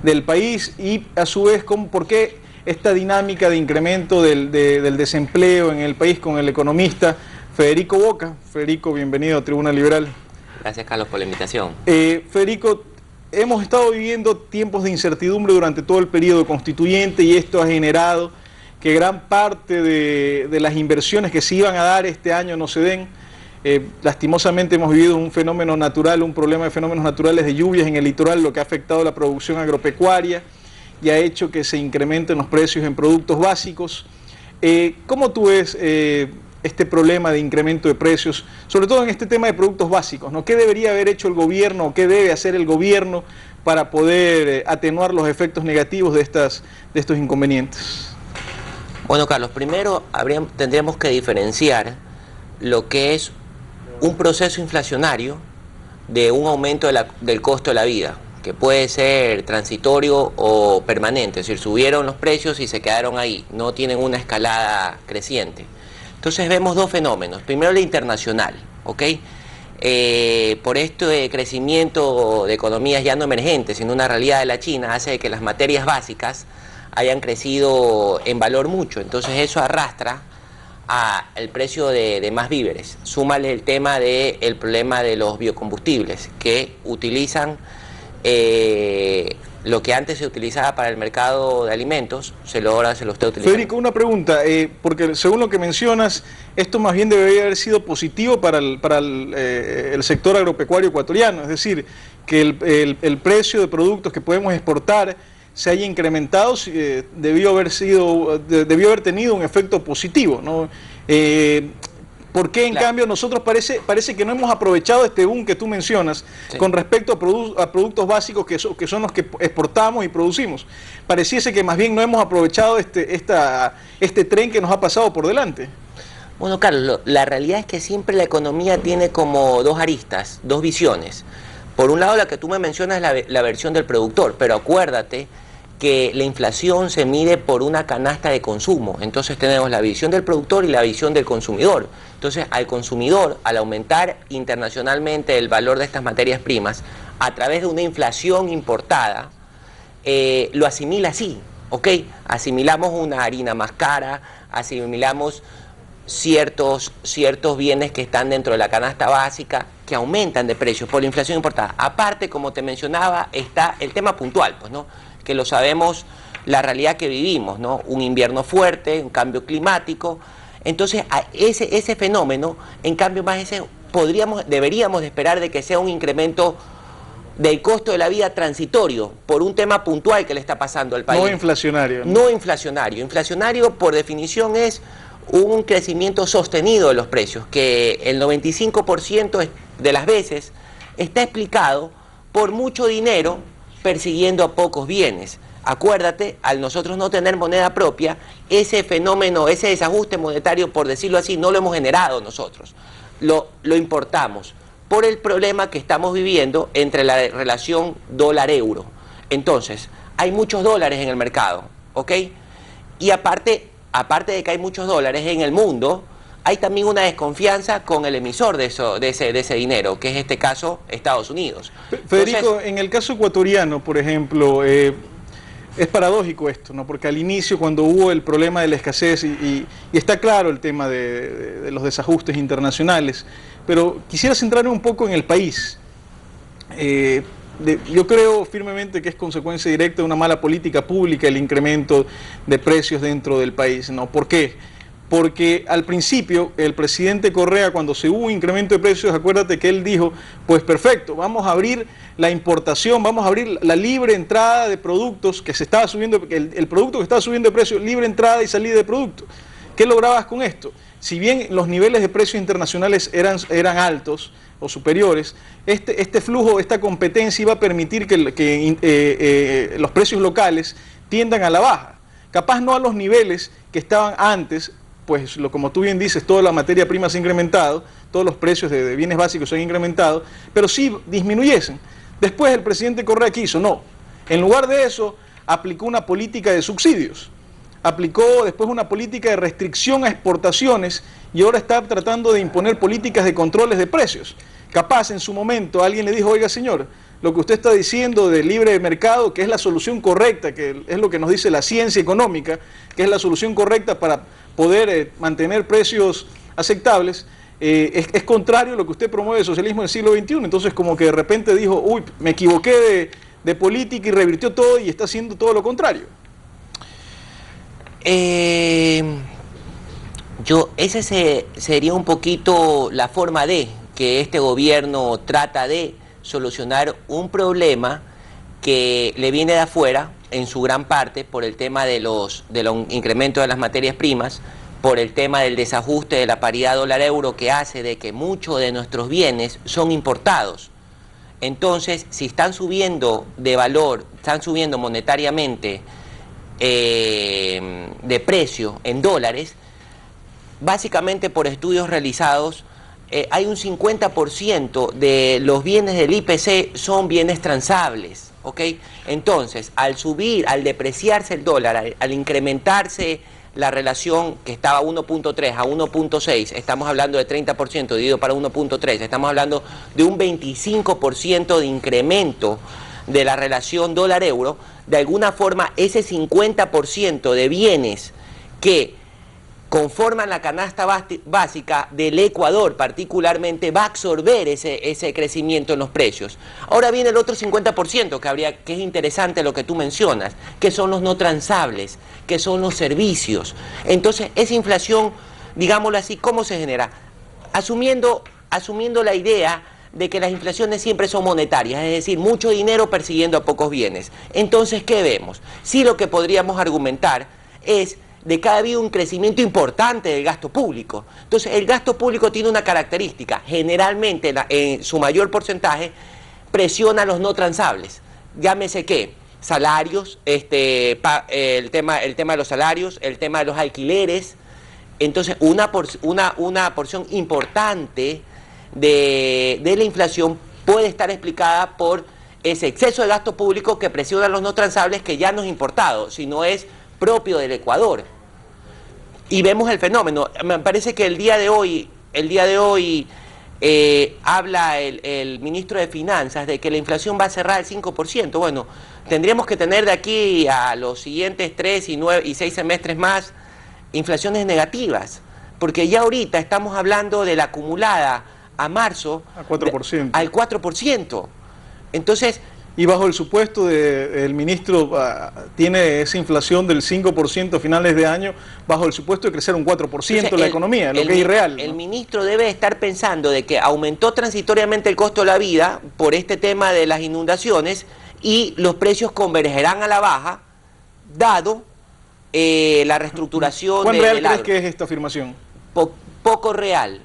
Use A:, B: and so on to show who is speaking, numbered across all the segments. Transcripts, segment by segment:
A: del país y a su vez por qué esta dinámica de incremento del desempleo en el país con el economista Federico Boca. Federico, bienvenido a Tribuna Liberal.
B: Gracias, Carlos, por la invitación.
A: Federico, hemos estado viviendo tiempos de incertidumbre durante todo el periodo constituyente y esto ha generado que gran parte de las inversiones que se iban a dar este año no se den. Lastimosamente hemos vivido un fenómeno natural, un problema de fenómenos naturales de lluvias en el litoral, lo que ha afectado la producción agropecuaria y ha hecho que se incrementen los precios en productos básicos. ¿Cómo tú ves este problema de incremento de precios, sobre todo en este tema de productos básicos, ¿no? ¿Qué debería haber hecho el gobierno o qué debe hacer el gobierno para poder atenuar los efectos negativos de estos inconvenientes?
B: Bueno, Carlos, primero tendríamos que diferenciar lo que es un proceso inflacionario de un aumento del costo de la vida, que puede ser transitorio o permanente, es decir, subieron los precios y se quedaron ahí, no tienen una escalada creciente. Entonces vemos dos fenómenos. Primero, el internacional, ¿ok? Por esto de crecimiento de economías ya no emergentes, sino una realidad de la China, hace que las materias básicas hayan crecido en valor mucho. Entonces eso arrastra al precio de más víveres. Súmale el tema del problema de los biocombustibles, que utilizan lo que antes se utilizaba para el mercado de alimentos, ahora se lo está utilizando.
A: Federico, una pregunta, porque según lo que mencionas, esto más bien debería haber sido positivo para el sector agropecuario ecuatoriano, es decir, que el precio de productos que podemos exportar se haya incrementado, debió haber tenido un efecto positivo, ¿no? ¿Por qué, en cambio, nosotros parece que no hemos aprovechado este boom que tú mencionas, sí, con respecto a productos básicos que son los que exportamos y producimos? Pareciese que más bien no hemos aprovechado este tren que nos ha pasado por delante.
B: Bueno, Carlos, la realidad es que siempre la economía tiene como dos aristas, dos visiones. Por un lado, la que tú me mencionas es la versión del productor, pero acuérdate que la inflación se mide por una canasta de consumo. Entonces tenemos la visión del productor y la visión del consumidor. Entonces al consumidor, al aumentar internacionalmente el valor de estas materias primas a través de una inflación importada, lo asimila así, ¿ok? Asimilamos una harina más cara, asimilamos ciertos bienes que están dentro de la canasta básica que aumentan de precio por la inflación importada. Aparte, como te mencionaba, está el tema puntual, pues, ¿no? Que lo sabemos, la realidad que vivimos, ¿no? Un invierno fuerte, un cambio climático. Entonces, ese fenómeno, en cambio, deberíamos de esperar de que sea un incremento del costo de la vida transitorio por un tema puntual que le está pasando al país.
A: No inflacionario.
B: No inflacionario. Inflacionario, por definición, es un crecimiento sostenido de los precios, que el 95% de las veces está explicado por mucho dinero persiguiendo a pocos bienes. Acuérdate, al nosotros no tener moneda propia, ese fenómeno, ese desajuste monetario, por decirlo así, no lo hemos generado nosotros, lo importamos por el problema que estamos viviendo entre la relación dólar-euro. Entonces, hay muchos dólares en el mercado, ¿ok? Y aparte de que hay muchos dólares en el mundo, hay también una desconfianza con el emisor de ese dinero, que es este caso Estados Unidos.
A: Federico, entonces, en el caso ecuatoriano, por ejemplo, es paradójico esto, ¿no? Porque al inicio, cuando hubo el problema de la escasez, y está claro el tema de los desajustes internacionales, pero quisiera centrarme un poco en el país. Yo creo firmemente que es consecuencia directa de una mala política pública el incremento de precios dentro del país, ¿no? ¿Por qué? Porque al principio el presidente Correa, cuando se hubo un incremento de precios, acuérdate que él dijo, pues perfecto, vamos a abrir la importación, vamos a abrir la libre entrada de productos que se estaba subiendo, el producto que estaba subiendo de precio, libre entrada y salida de producto. ¿Qué lograbas con esto? Si bien los niveles de precios internacionales eran altos o superiores, este flujo, esta competencia iba a permitir que los precios locales tiendan a la baja. Capaz no a los niveles que estaban antes, pues como tú bien dices, toda la materia prima se ha incrementado, todos los precios de bienes básicos se han incrementado, pero sí disminuyesen. Después el presidente Correa, ¿qué hizo? No, en lugar de eso aplicó una política de subsidios, aplicó después una política de restricción a exportaciones y ahora está tratando de imponer políticas de controles de precios. Capaz en su momento alguien le dijo, oiga señor, lo que usted está diciendo de libre mercado, que es la solución correcta, que es lo que nos dice la ciencia económica, que es la solución correcta para poder mantener precios aceptables, es contrario a lo que usted promueve el socialismo del siglo XXI. Entonces como que de repente dijo, uy, me equivoqué de política y revirtió todo y está haciendo todo lo contrario.
B: Ese sería un poquito la forma de que este gobierno trata de solucionar un problema que le viene de afuera, en su gran parte, por el tema de los incrementos de las materias primas, por el tema del desajuste de la paridad dólar-euro, que hace de que muchos de nuestros bienes son importados. Entonces, si están subiendo de valor, están subiendo monetariamente de precio en dólares, básicamente por estudios realizados, hay un 50% de los bienes del IPC son bienes transables, ¿ok? Entonces, al subir, al depreciarse el dólar, al incrementarse la relación que estaba 1.3 a 1.6, estamos hablando de 30% dividido para 1.3, estamos hablando de un 25% de incremento de la relación dólar-euro. De alguna forma, ese 50% de bienes que conforman la canasta básica del Ecuador particularmente va a absorber ese crecimiento en los precios. Ahora viene el otro 50% que es interesante lo que tú mencionas, que son los no transables, que son los servicios. Entonces, esa inflación, digámoslo así, ¿cómo se genera? Asumiendo la idea de que las inflaciones siempre son monetarias, es decir, mucho dinero persiguiendo a pocos bienes. Entonces, ¿qué vemos? Sí, lo que podríamos argumentar es de que ha habido un crecimiento importante del gasto público. Entonces, el gasto público tiene una característica, generalmente en su mayor porcentaje presiona a los no transables. Llámese qué, salarios, el tema de los salarios, el tema de los alquileres. Entonces, una porción importante de la inflación puede estar explicada por ese exceso de gasto público que presiona a los no transables, que ya no es importado, sino es propio del Ecuador. Y vemos el fenómeno. Me parece que el día de hoy habla el ministro de Finanzas de que la inflación va a cerrar el 5%. Bueno, tendríamos que tener de aquí a los siguientes 3 y 6 semestres más inflaciones negativas, porque ya ahorita estamos hablando de la acumulada a marzo al 4%. Entonces,
A: y bajo el supuesto del ministro, tiene esa inflación del 5% a finales de año, bajo el supuesto de crecer un 4% la economía, lo que es irreal, ¿no?
B: El ministro debe estar pensando de que aumentó transitoriamente el costo de la vida por este tema de las inundaciones y los precios convergerán a la baja, dado la reestructuración
A: ¿Cuán real crees que es esta afirmación?
B: Poco real.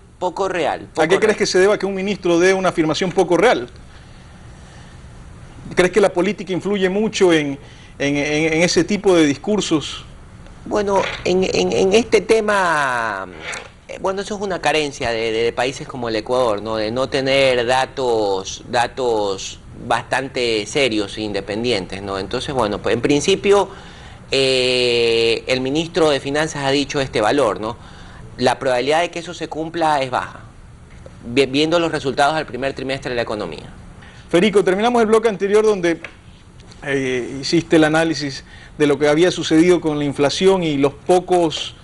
A: ¿A qué crees que se deba que un ministro dé una afirmación poco real? ¿Crees que la política influye mucho en ese tipo de discursos?
B: Bueno, en este tema, bueno, eso es una carencia de países como el Ecuador, ¿no? De no tener datos bastante serios e independientes, ¿no? Entonces, bueno, pues en principio el ministro de Finanzas ha dicho este valor, ¿no? La probabilidad de que eso se cumpla es baja, viendo los resultados del primer trimestre de la economía.
A: Federico, terminamos el bloque anterior donde hiciste el análisis de lo que había sucedido con la inflación y los pocos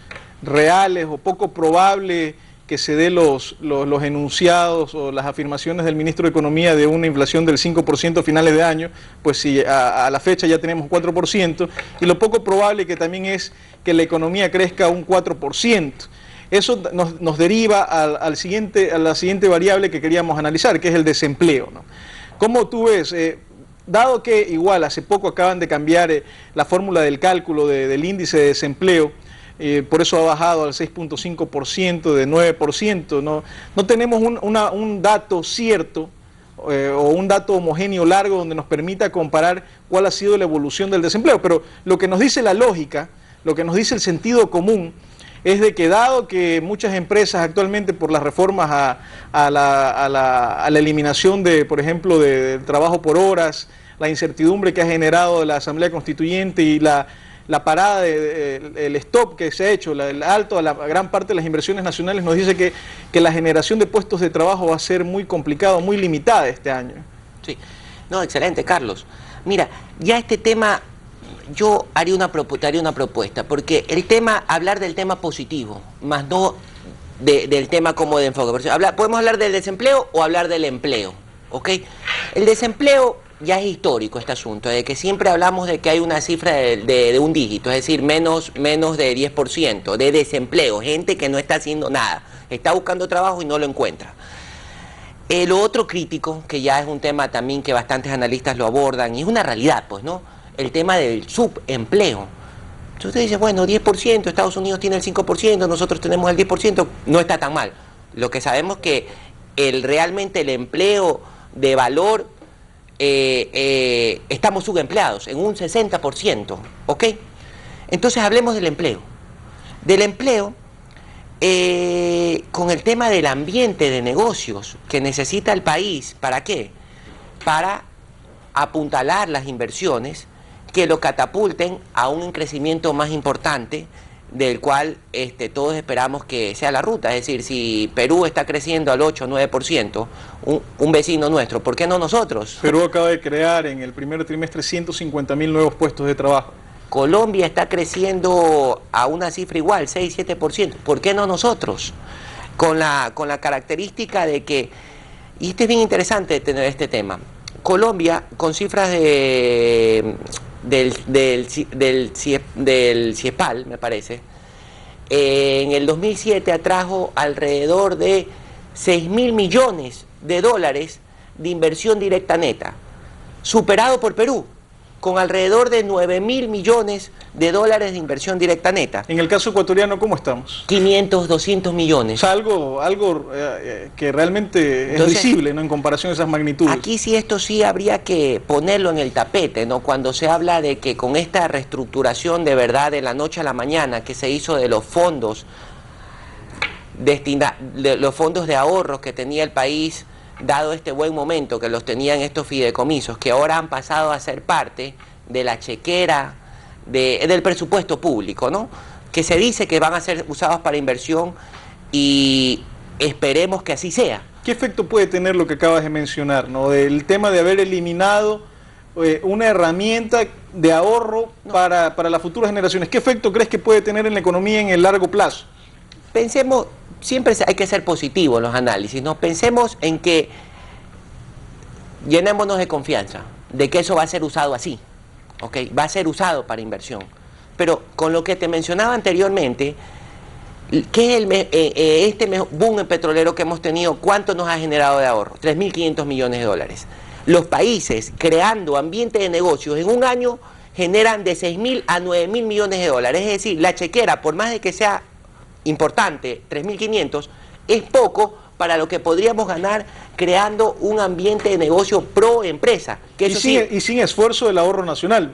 A: reales o poco probable que se dé los enunciados o las afirmaciones del ministro de Economía de una inflación del 5% a finales de año, pues si a la fecha ya tenemos 4%, y lo poco probable que también es que la economía crezca un 4%. Eso nos deriva a la siguiente variable que queríamos analizar, que es el desempleo, ¿no? ¿Cómo tú ves, dado que igual hace poco acaban de cambiar la fórmula del cálculo del índice de desempleo, por eso ha bajado al 6.5% de 9%, no tenemos un dato cierto o un dato homogéneo largo donde nos permita comparar cuál ha sido la evolución del desempleo, pero lo que nos dice la lógica, lo que nos dice el sentido común, es de que dado que muchas empresas actualmente por las reformas a la eliminación de, por ejemplo, del trabajo por horas, la incertidumbre que ha generado la Asamblea Constituyente y la parada, el stop que se ha hecho, el alto a la gran parte de las inversiones nacionales, nos dice que la generación de puestos de trabajo va a ser muy complicado, muy limitada este año.
B: Sí. No, excelente, Carlos. Mira, ya este tema, yo te haría una propuesta, porque hablar del tema positivo, más no del tema como de enfoque. Podemos hablar del desempleo o hablar del empleo, ¿ok? El desempleo ya es histórico, este asunto, de que siempre hablamos de que hay una cifra de un dígito, es decir, menos de 10% de desempleo, gente que no está haciendo nada, está buscando trabajo y no lo encuentra. Lo otro crítico, que ya es un tema también que bastantes analistas lo abordan, y es una realidad, pues, ¿no? El tema del subempleo. Entonces usted dice, bueno, 10%, Estados Unidos tiene el 5%, nosotros tenemos el 10%, no está tan mal. Lo que sabemos que realmente el empleo de valor, estamos subempleados en un 60%, ¿ok? Entonces hablemos del empleo. Del empleo, con el tema del ambiente de negocios que necesita el país, ¿para qué? Para apuntalar las inversiones que lo catapulten a un crecimiento más importante, del cual todos esperamos que sea la ruta. Es decir, si Perú está creciendo al 8 o 9%, un vecino nuestro, ¿por qué no nosotros?
A: Perú acaba de crear en el primer trimestre 150.000 nuevos puestos de trabajo.
B: Colombia está creciendo a una cifra igual, 6-7%. ¿Por qué no nosotros? Con la característica de que, y esto es bien interesante tener este tema, Colombia, con cifras del CIEPAL, me parece, en el 2007 atrajo alrededor de 6.000 millones de dólares de inversión directa neta, superado por Perú, con alrededor de 9.000 millones de dólares de inversión directa neta.
A: En el caso ecuatoriano, ¿cómo estamos?
B: 500, 200 millones.
A: O sea, algo que realmente es visible, ¿no?, en comparación a esas magnitudes.
B: Aquí sí, esto sí habría que ponerlo en el tapete, ¿no? Cuando se habla de que con esta reestructuración de verdad de la noche a la mañana que se hizo de los fondos de ahorros que tenía el país, dado este buen momento que los tenían estos fideicomisos, que ahora han pasado a ser parte de la chequera del presupuesto público, ¿no?, que se dice que van a ser usados para inversión, y esperemos que así sea.
A: ¿Qué efecto puede tener lo que acabas de mencionar, ¿no?, del tema de haber eliminado una herramienta de ahorro para las futuras generaciones? ¿Qué efecto crees que puede tener en la economía en el largo plazo?
B: Pensemos, siempre hay que ser positivo en los análisis, ¿no? Pensemos en que llenémonos de confianza de que eso va a ser usado así, ¿ok? Va a ser usado para inversión. Pero con lo que te mencionaba anteriormente, ¿qué es este boom petrolero que hemos tenido? ¿Cuánto nos ha generado de ahorro? 3.500 millones de dólares. Los países creando ambiente de negocios en un año generan de 6.000 a 9.000 millones de dólares. Es decir, la chequera, por más de que sea importante, 3.500, es poco para lo que podríamos ganar creando un ambiente de negocio pro empresa. Que eso
A: y sin esfuerzo del ahorro nacional.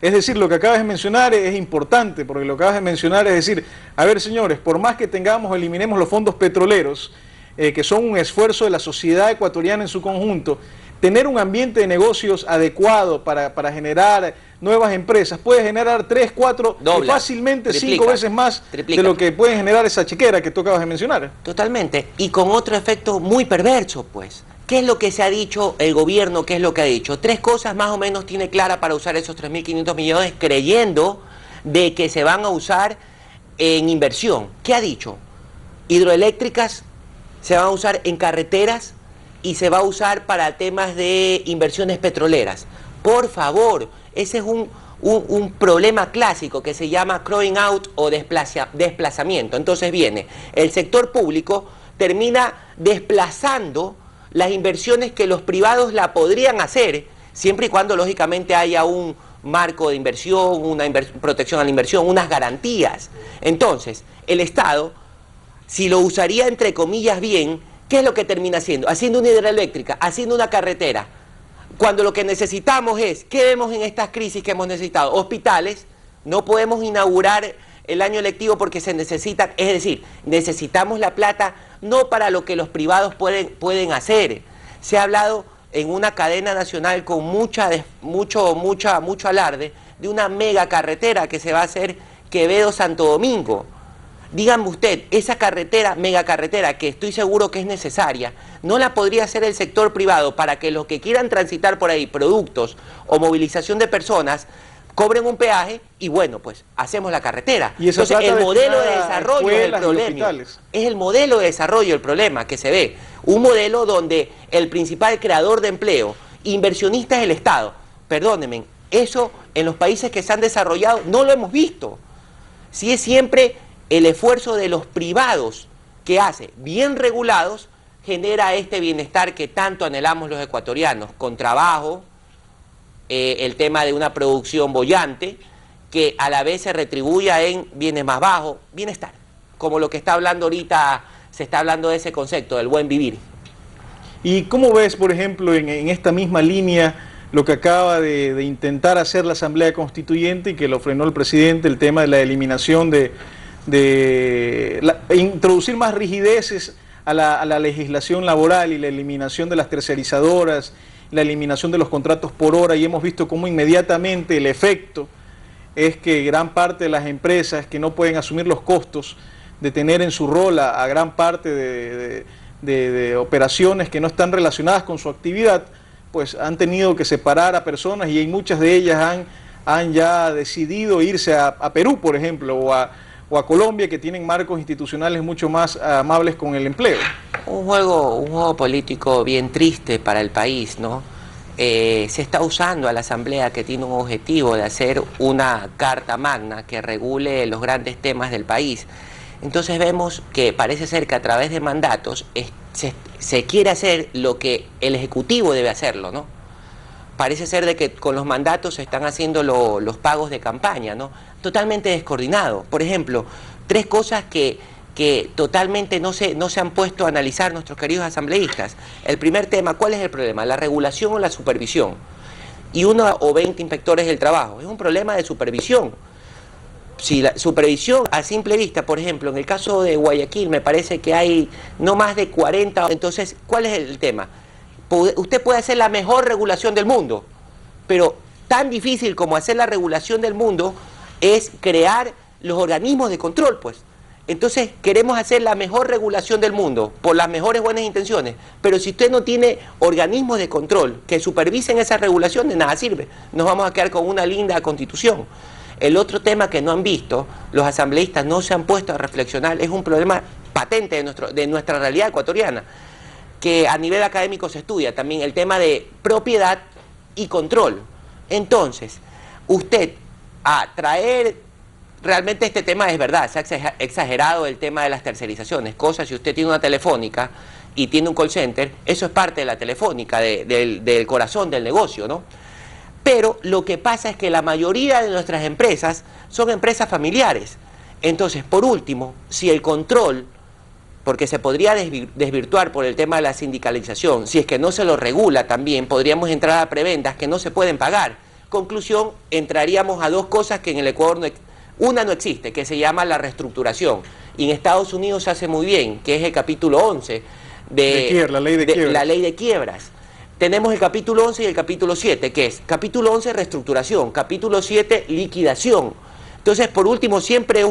A: Es decir, lo que acabas de mencionar es importante, porque lo que acabas de mencionar es decir, a ver, señores, por más que eliminemos los fondos petroleros, que son un esfuerzo de la sociedad ecuatoriana en su conjunto, tener un ambiente de negocios adecuado para generar nuevas empresas puede generar 3, 4 y fácilmente 5 veces más de lo que puede generar esa chequera que tú acabas de mencionar.
B: Totalmente, y con otro efecto muy perverso, pues. ¿Qué es lo que se ha dicho el gobierno? ¿Qué es lo que ha dicho? 3 cosas más o menos tiene clara para usar esos 3.500 millones, creyendo de que se van a usar en inversión. ¿Qué ha dicho? Hidroeléctricas, se van a usar en carreteras y se va a usar para temas de inversiones petroleras. Por favor, ese es un problema clásico que se llama crowding out o desplazamiento. Entonces viene, el sector público termina desplazando las inversiones que los privados la podrían hacer, siempre y cuando lógicamente haya un marco de inversión, una protección a la inversión, unas garantías. Entonces, el Estado, si lo usaría entre comillas bien, ¿qué es lo que termina haciendo? Haciendo una hidroeléctrica, haciendo una carretera, cuando lo que necesitamos es, ¿qué vemos en estas crisis que hemos necesitado? Hospitales, no podemos inaugurar el año lectivo porque se necesitan, es decir, necesitamos la plata no para lo que los privados pueden hacer. Se ha hablado en una cadena nacional con mucho alarde de una mega carretera que se va a hacer Quevedo-Santo Domingo. dígame usted, esa carretera, megacarretera, que estoy seguro que es necesaria, ¿no la podría hacer el sector privado para que los que quieran transitar por ahí, productos o movilización de personas, cobren un peaje y bueno, pues hacemos la carretera?
A: Y
B: entonces el modelo de desarrollo es el problema. Es el modelo de desarrollo el problema que se ve. Un modelo donde el principal creador de empleo, inversionista es el Estado. Perdónenme, eso en los países que se han desarrollado no lo hemos visto. Si es siempre el esfuerzo de los privados que hace, bien regulados, genera este bienestar que tanto anhelamos los ecuatorianos, con trabajo, el tema de una producción boyante, que a la vez se retribuya en bienes más bajos, bienestar, como lo que está hablando ahorita, se está hablando de ese concepto, del buen vivir.
A: ¿Y cómo ves, por ejemplo, en esta misma línea, lo que acaba de intentar hacer la Asamblea Constituyente y que lo frenó el presidente, el tema de la eliminación introducir más rigideces a la legislación laboral y la eliminación de las tercerizadoras, la eliminación de los contratos por hora, y hemos visto cómo inmediatamente el efecto es que gran parte de las empresas que no pueden asumir los costos de tener en su rol a gran parte de operaciones que no están relacionadas con su actividad, pues han tenido que separar a personas, y hay muchas de ellas han ya decidido irse a Perú, por ejemplo, o a Colombia, que tienen marcos institucionales mucho más amables con el empleo.
B: Un juego político bien triste para el país, ¿no? Se está usando a la Asamblea, que tiene un objetivo de hacer una carta magna que regule los grandes temas del país. Entonces vemos que parece ser que a través de mandatos se quiere hacer lo que el Ejecutivo debe hacerlo, ¿no? Parece ser de que con los mandatos se están haciendo los pagos de campaña, ¿no? Totalmente descoordinado. Por ejemplo, 3 cosas que totalmente no se han puesto a analizar nuestros queridos asambleístas. El primer tema, ¿cuál es el problema? ¿La regulación o la supervisión? Y 1 o 20 inspectores del trabajo. Es un problema de supervisión. Si la supervisión a simple vista, por ejemplo, en el caso de Guayaquil me parece que hay no más de 40. Entonces, ¿cuál es el tema? Usted puede hacer la mejor regulación del mundo, pero tan difícil como hacer la regulación del mundo es crear los organismos de control, pues. Entonces queremos hacer la mejor regulación del mundo por las mejores buenas intenciones, pero si usted no tiene organismos de control que supervisen esas regulaciones, de nada sirve. Nos vamos a quedar con una linda constitución. El otro tema que no han visto, los asambleístas no se han puesto a reflexionar, es un problema patente de nuestra realidad ecuatoriana, que a nivel académico se estudia también, el tema de propiedad y control. Entonces, usted a traer, realmente este tema es verdad, se ha exagerado el tema de las tercerizaciones, cosas, si usted tiene una telefónica y tiene un call center, eso es parte de la telefónica, del corazón del negocio, ¿no? Pero lo que pasa es que la mayoría de nuestras empresas son empresas familiares. Entonces, por último, si el control, porque se podría desvirtuar por el tema de la sindicalización, si es que no se lo regula también, podríamos entrar a prebendas que no se pueden pagar. Conclusión, entraríamos a 2 cosas que en el Ecuador una no existe, que se llama la reestructuración. Y en Estados Unidos se hace muy bien, que es el capítulo 11
A: la ley de quiebras.
B: Tenemos el capítulo 11 y el capítulo 7, que es capítulo 11 reestructuración, capítulo 7 liquidación. Entonces, por último, siempre,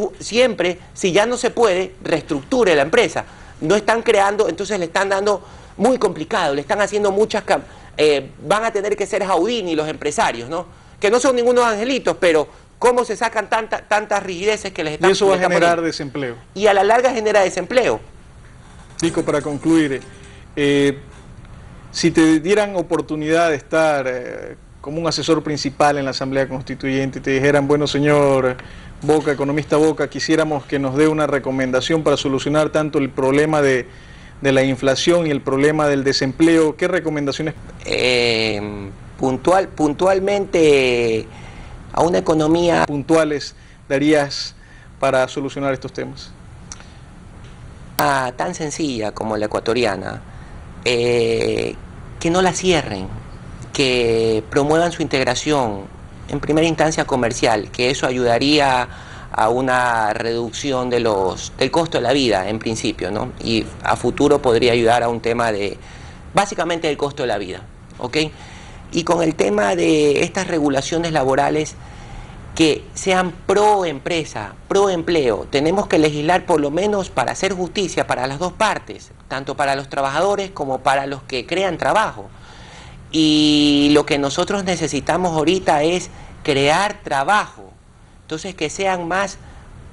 B: si ya no se puede, reestructure la empresa. No están creando, entonces le están dando muy complicado, le están haciendo muchas... van a tener que ser Houdini los empresarios, ¿no? Que no son ningunos angelitos, pero ¿cómo se sacan tantas rigideces que les están...
A: Y eso va a generar desempleo.
B: Y a la larga genera desempleo.
A: Nico, para concluir, si te dieran oportunidad de estar como un asesor principal en la Asamblea Constituyente y te dijeran, bueno, señor Boca, economista Boca, quisiéramos que nos dé una recomendación para solucionar tanto el problema de la inflación y el problema del desempleo, ¿qué recomendaciones?
B: Puntualmente a una economía...
A: puntuales darías para solucionar estos temas?
B: Tan sencilla como la ecuatoriana, que no la cierren, que promuevan su integración, en primera instancia comercial, que eso ayudaría a una reducción del costo de la vida, en principio, ¿no? Y a futuro podría ayudar a un tema básicamente del costo de la vida, ¿ok? Y con el tema de estas regulaciones laborales, que sean pro empresa, pro empleo. Tenemos que legislar por lo menos para hacer justicia para las dos partes, tanto para los trabajadores como para los que crean trabajo. Y lo que nosotros necesitamos ahorita es crear trabajo, entonces que sean más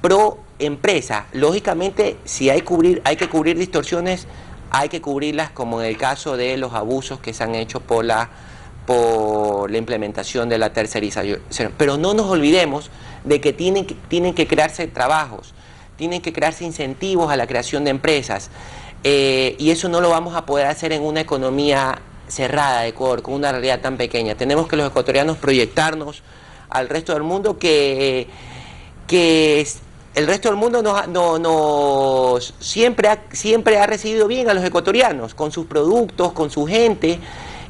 B: pro empresa. Lógicamente, si hay que cubrir distorsiones, hay que cubrirlas, como en el caso de los abusos que se han hecho por la implementación de la tercerización. Pero no nos olvidemos de que tienen que crearse trabajos, tienen que crearse incentivos a la creación de empresas, y eso no lo vamos a poder hacer en una economía cerrada de Ecuador, con una realidad tan pequeña. Tenemos que los ecuatorianos proyectarnos al resto del mundo, que el resto del mundo siempre ha recibido bien a los ecuatorianos, con sus productos, con su gente,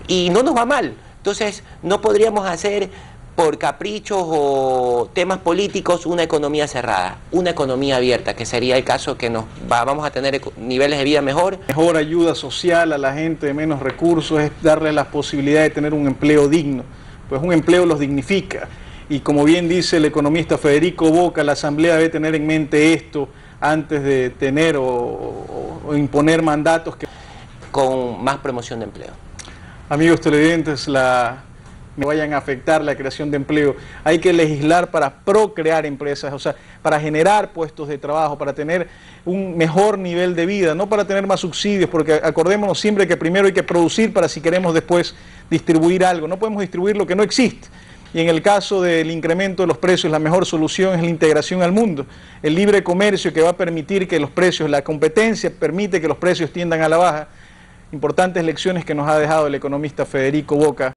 B: y no nos va mal. Entonces, no podríamos hacer por caprichos o temas políticos una economía cerrada, una economía abierta, que sería el caso que vamos a tener niveles de vida mejor.
A: Mejor ayuda social a la gente de menos recursos es darle la posibilidad de tener un empleo digno, pues un empleo los dignifica. Y como bien dice el economista Federico Boca, la Asamblea debe tener en mente esto antes de tener o imponer mandatos
B: con más promoción de empleo.
A: Amigos televidentes, me vayan a afectar la creación de empleo. Hay que legislar para procrear empresas, o sea, para generar puestos de trabajo, para tener un mejor nivel de vida, no para tener más subsidios, porque acordémonos siempre que primero hay que producir para si queremos después distribuir algo. No podemos distribuir lo que no existe. Y en el caso del incremento de los precios, la mejor solución es la integración al mundo. El libre comercio, que va a permitir que los precios, la competencia permite que los precios tiendan a la baja. Importantes lecciones que nos ha dejado el economista Federico Boca.